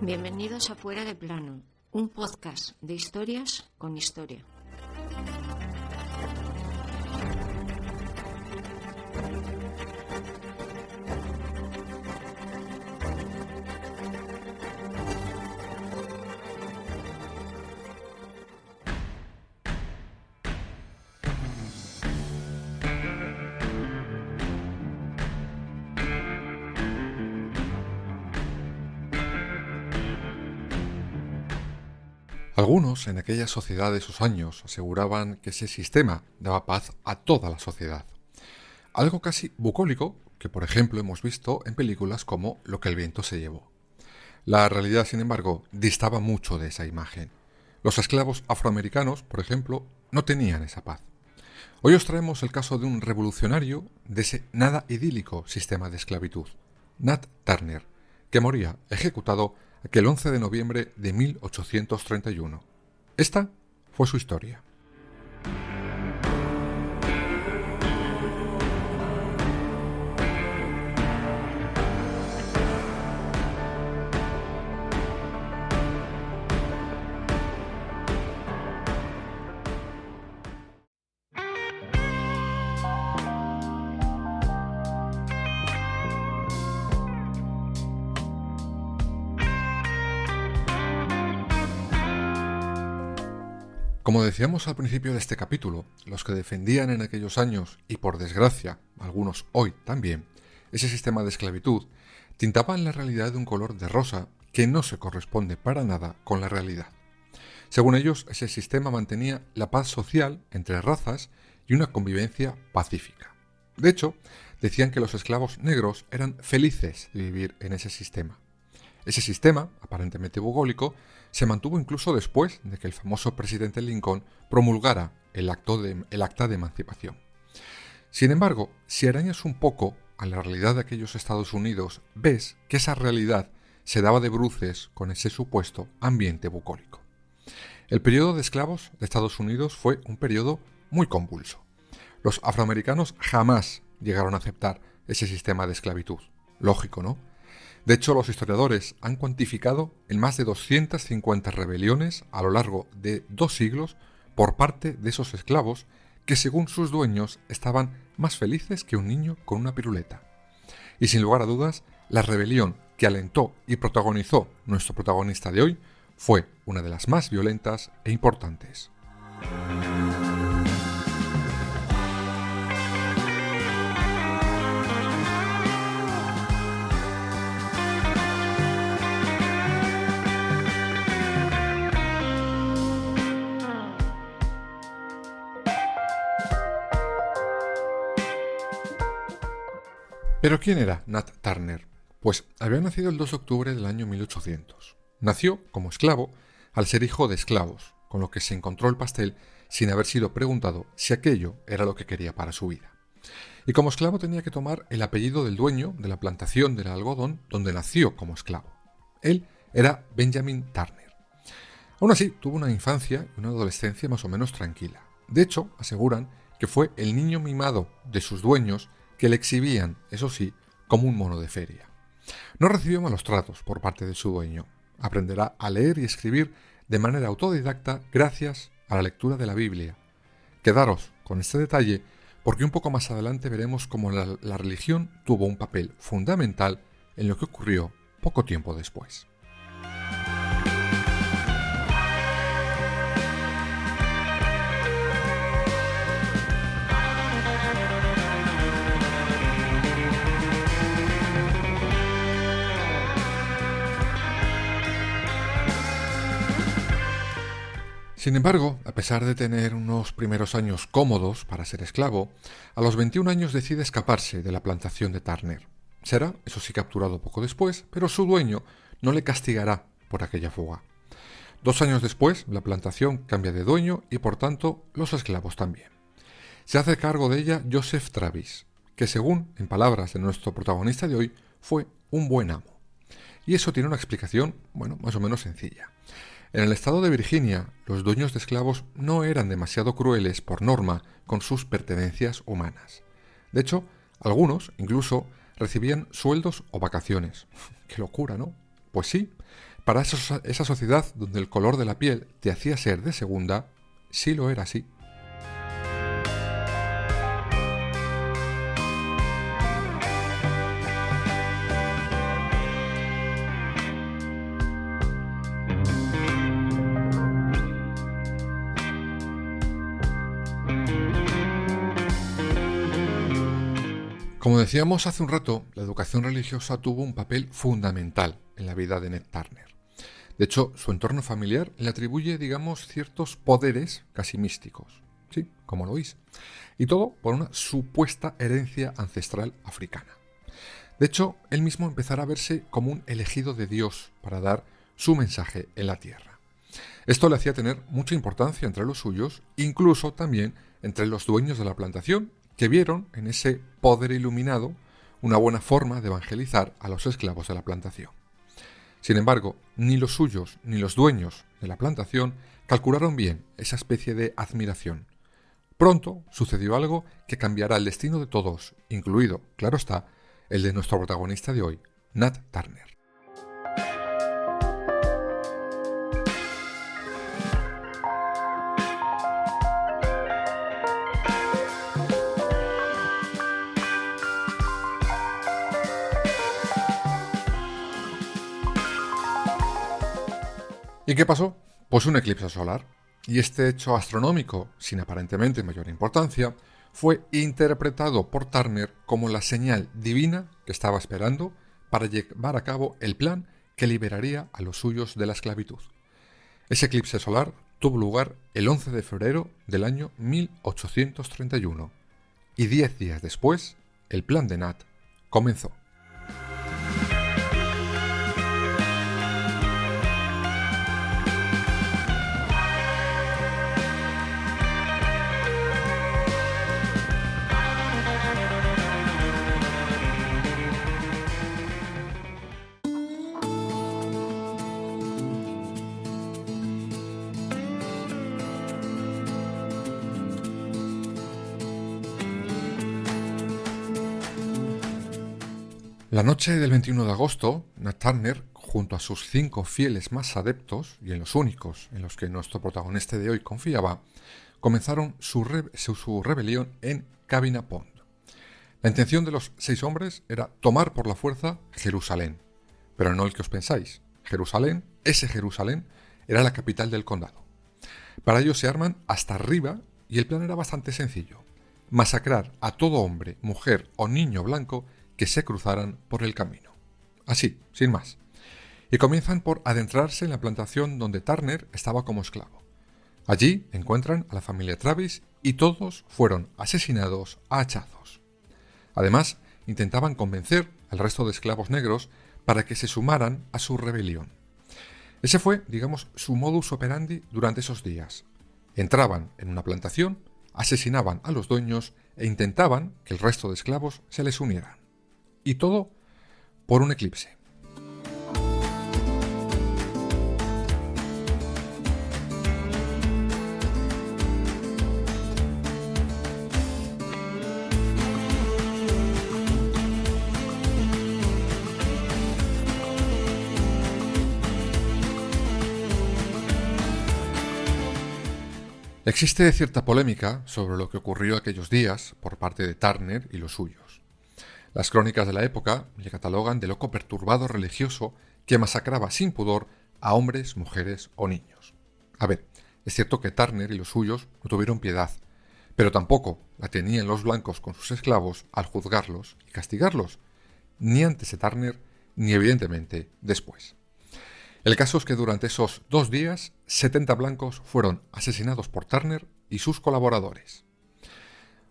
Bienvenidos a Fuera de Plano, un podcast de historias con historia. Algunos en aquella sociedad de esos años aseguraban que ese sistema daba paz a toda la sociedad. Algo casi bucólico que, por ejemplo, hemos visto en películas como Lo que el viento se llevó. La realidad, sin embargo, distaba mucho de esa imagen. Los esclavos afroamericanos, por ejemplo, no tenían esa paz. Hoy os traemos el caso de un revolucionario de ese nada idílico sistema de esclavitud, Nat Turner, que moría ejecutado aquel 11 de noviembre de 1831. Esta fue su historia. Como decíamos al principio de este capítulo, los que defendían en aquellos años, y por desgracia, algunos hoy también, ese sistema de esclavitud, tintaban la realidad de un color de rosa que no se corresponde para nada con la realidad. Según ellos, ese sistema mantenía la paz social entre razas y una convivencia pacífica. De hecho, decían que los esclavos negros eran felices de vivir en ese sistema. Ese sistema, aparentemente bucólico, se mantuvo incluso después de que el famoso presidente Lincoln promulgara el acta de emancipación. Sin embargo, si arañas un poco a la realidad de aquellos Estados Unidos, ves que esa realidad se daba de bruces con ese supuesto ambiente bucólico. El periodo de esclavos de Estados Unidos fue un periodo muy convulso. Los afroamericanos jamás llegaron a aceptar ese sistema de esclavitud. Lógico, ¿no? De hecho, los historiadores han cuantificado en más de 250 rebeliones a lo largo de 2 siglos por parte de esos esclavos que, según sus dueños, estaban más felices que un niño con una piruleta. Y sin lugar a dudas, la rebelión que alentó y protagonizó nuestro protagonista de hoy fue una de las más violentas e importantes. ¿Pero quién era Nat Turner? Pues había nacido el 2 de octubre del año 1800. Nació como esclavo al ser hijo de esclavos, con lo que se encontró el pastel sin haber sido preguntado si aquello era lo que quería para su vida. Y como esclavo tenía que tomar el apellido del dueño de la plantación del algodón donde nació como esclavo. Él era Benjamin Turner. Aún así, tuvo una infancia y una adolescencia más o menos tranquila. De hecho, aseguran que fue el niño mimado de sus dueños que le exhibían, eso sí, como un mono de feria. No recibió malos tratos por parte de su dueño. Aprenderá a leer y escribir de manera autodidacta gracias a la lectura de la Biblia. Quedaros con este detalle porque un poco más adelante veremos cómo la religión tuvo un papel fundamental en lo que ocurrió poco tiempo después. Sin embargo, a pesar de tener unos primeros años cómodos para ser esclavo, a los 21 años decide escaparse de la plantación de Turner. Será, eso sí, capturado poco después, pero su dueño no le castigará por aquella fuga. 2 años después, la plantación cambia de dueño y, por tanto, los esclavos también. Se hace cargo de ella Joseph Travis, que según, en palabras de nuestro protagonista de hoy, fue un buen amo. Y eso tiene una explicación, más o menos sencilla. En el estado de Virginia, los dueños de esclavos no eran demasiado crueles por norma con sus pertenencias humanas. De hecho, algunos incluso recibían sueldos o vacaciones. ¡Qué locura!, ¿no? Pues sí, Para esa sociedad donde el color de la piel te hacía ser de segunda, sí lo era así. Como decíamos hace un rato, la educación religiosa tuvo un papel fundamental en la vida de Ned Turner. De hecho, su entorno familiar le atribuye, digamos, ciertos poderes casi místicos. Sí, como lo oís. Y todo por una supuesta herencia ancestral africana. De hecho, él mismo empezará a verse como un elegido de Dios para dar su mensaje en la tierra. Esto le hacía tener mucha importancia entre los suyos, incluso también entre los dueños de la plantación, que vieron en ese poder iluminado una buena forma de evangelizar a los esclavos de la plantación. Sin embargo, ni los suyos ni los dueños de la plantación calcularon bien esa especie de admiración. Pronto sucedió algo que cambiará el destino de todos, incluido, claro está, el de nuestro protagonista de hoy, Nat Turner. ¿Y qué pasó? Pues un eclipse solar. Y este hecho astronómico, sin aparentemente mayor importancia, fue interpretado por Turner como la señal divina que estaba esperando para llevar a cabo el plan que liberaría a los suyos de la esclavitud. Ese eclipse solar tuvo lugar el 11 de febrero del año 1831, y 10 días después, el plan de Nat comenzó. La noche del 21 de agosto, Nat Turner, junto a sus 5 fieles más adeptos, y en los únicos en los que nuestro protagonista de hoy confiaba, comenzaron su rebelión en Cabina Pond. La intención de los 6 hombres era tomar por la fuerza Jerusalén, pero no el que os pensáis. Ese Jerusalén, era la capital del condado. Para ello se arman hasta arriba y el plan era bastante sencillo: masacrar a todo hombre, mujer o niño blanco que se cruzaran por el camino. Así, sin más. Y comienzan por adentrarse en la plantación donde Turner estaba como esclavo. Allí encuentran a la familia Travis y todos fueron asesinados a hachazos. Además, intentaban convencer al resto de esclavos negros para que se sumaran a su rebelión. Ese fue, digamos, su modus operandi durante esos días. Entraban en una plantación, asesinaban a los dueños e intentaban que el resto de esclavos se les unieran. Y todo por un eclipse. Existe cierta polémica sobre lo que ocurrió aquellos días por parte de Turner y los suyos. Las crónicas de la época le catalogan de loco perturbado religioso que masacraba sin pudor a hombres, mujeres o niños. A ver, es cierto que Turner y los suyos no tuvieron piedad, pero tampoco la tenían los blancos con sus esclavos al juzgarlos y castigarlos, ni antes de Turner, ni evidentemente después. El caso es que durante esos 2 días, 70 blancos fueron asesinados por Turner y sus colaboradores.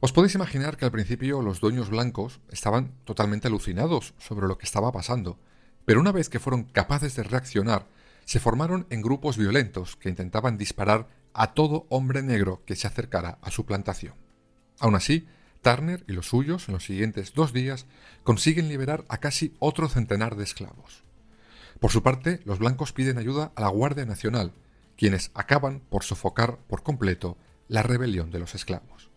Os podéis imaginar que al principio los dueños blancos estaban totalmente alucinados sobre lo que estaba pasando, pero una vez que fueron capaces de reaccionar, se formaron en grupos violentos que intentaban disparar a todo hombre negro que se acercara a su plantación. Aún así, Turner y los suyos en los siguientes 2 días consiguen liberar a casi otro centenar de esclavos. Por su parte, los blancos piden ayuda a la Guardia Nacional, quienes acaban por sofocar por completo la rebelión de los esclavos.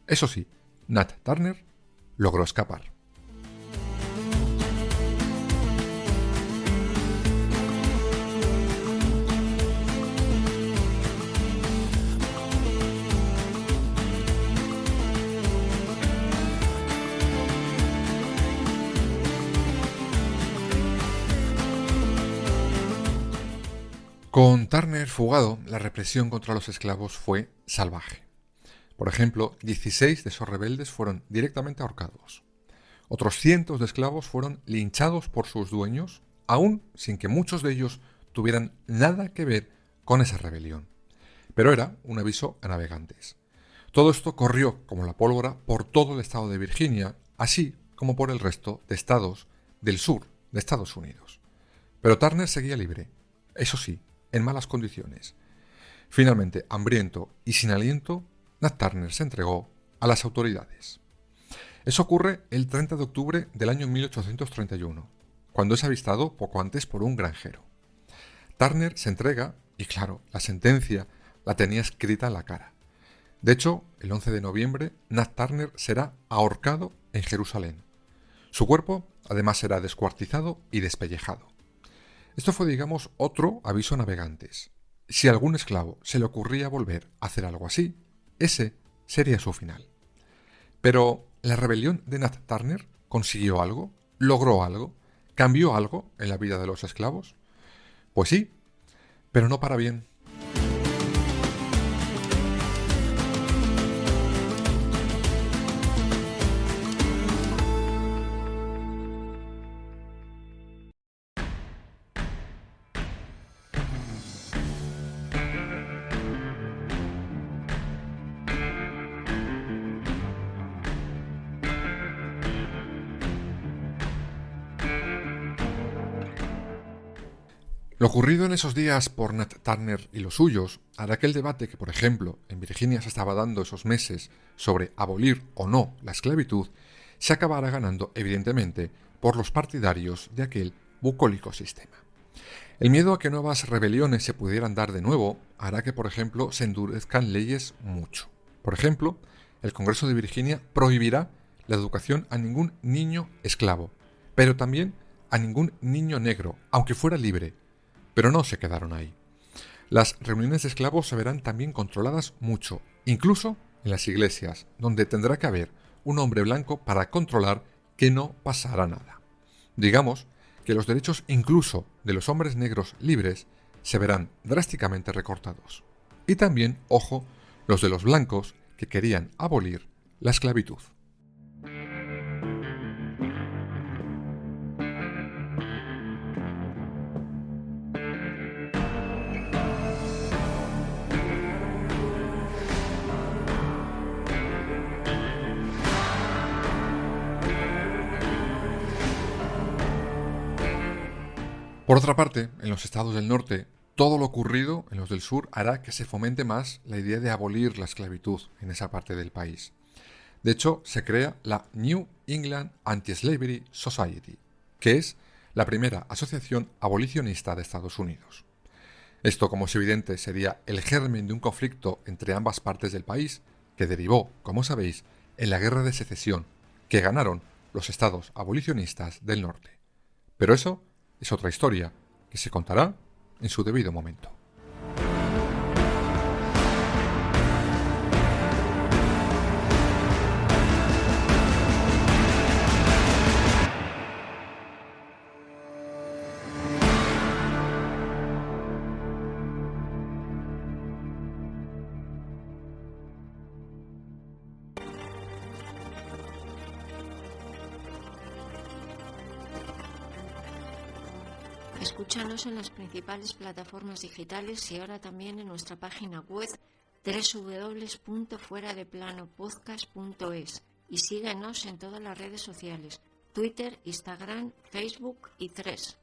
Eso sí, Nat Turner logró escapar. Con Turner fugado, la represión contra los esclavos fue salvaje. Por ejemplo, 16 de esos rebeldes fueron directamente ahorcados. Otros cientos de esclavos fueron linchados por sus dueños, aún sin que muchos de ellos tuvieran nada que ver con esa rebelión. Pero era un aviso a navegantes. Todo esto corrió como la pólvora por todo el estado de Virginia, así como por el resto de estados del sur de Estados Unidos. Pero Turner seguía libre, eso sí, en malas condiciones. Finalmente, hambriento y sin aliento, Nat Turner se entregó a las autoridades. Eso ocurre el 30 de octubre del año 1831, cuando es avistado poco antes por un granjero. Turner se entrega y, claro, la sentencia la tenía escrita en la cara. De hecho, el 11 de noviembre, Nat Turner será ahorcado en Jerusalén. Su cuerpo, además, será descuartizado y despellejado. Esto fue, digamos, otro aviso a navegantes. Si a algún esclavo se le ocurría volver a hacer algo así, ese sería su final. Pero, ¿la rebelión de Nat Turner consiguió algo? ¿Logró algo? ¿Cambió algo en la vida de los esclavos? Pues sí, pero no para bien. Lo ocurrido en esos días por Nat Turner y los suyos hará que el debate que, por ejemplo, en Virginia se estaba dando esos meses sobre abolir o no la esclavitud, se acabara ganando, evidentemente, por los partidarios de aquel bucólico sistema. El miedo a que nuevas rebeliones se pudieran dar de nuevo hará que, por ejemplo, se endurezcan leyes mucho. Por ejemplo, el Congreso de Virginia prohibirá la educación a ningún niño esclavo, pero también a ningún niño negro, aunque fuera libre. Pero no se quedaron ahí. Las reuniones de esclavos se verán también controladas mucho, incluso en las iglesias, donde tendrá que haber un hombre blanco para controlar que no pasará nada. Digamos que los derechos incluso de los hombres negros libres se verán drásticamente recortados. Y también, ojo, los de los blancos que querían abolir la esclavitud. Por otra parte, en los estados del norte, todo lo ocurrido en los del sur hará que se fomente más la idea de abolir la esclavitud en esa parte del país. De hecho, se crea la New England Anti-Slavery Society, que es la primera asociación abolicionista de Estados Unidos. Esto, como es evidente, sería el germen de un conflicto entre ambas partes del país, que derivó, como sabéis, en la Guerra de Secesión, que ganaron los estados abolicionistas del norte. Pero eso es otra historia que se contará en su debido momento. Escúchanos en las principales plataformas digitales y ahora también en nuestra página web www.fueradeplanopodcast.es y síguenos en todas las redes sociales, Twitter, Instagram, Facebook y Threads.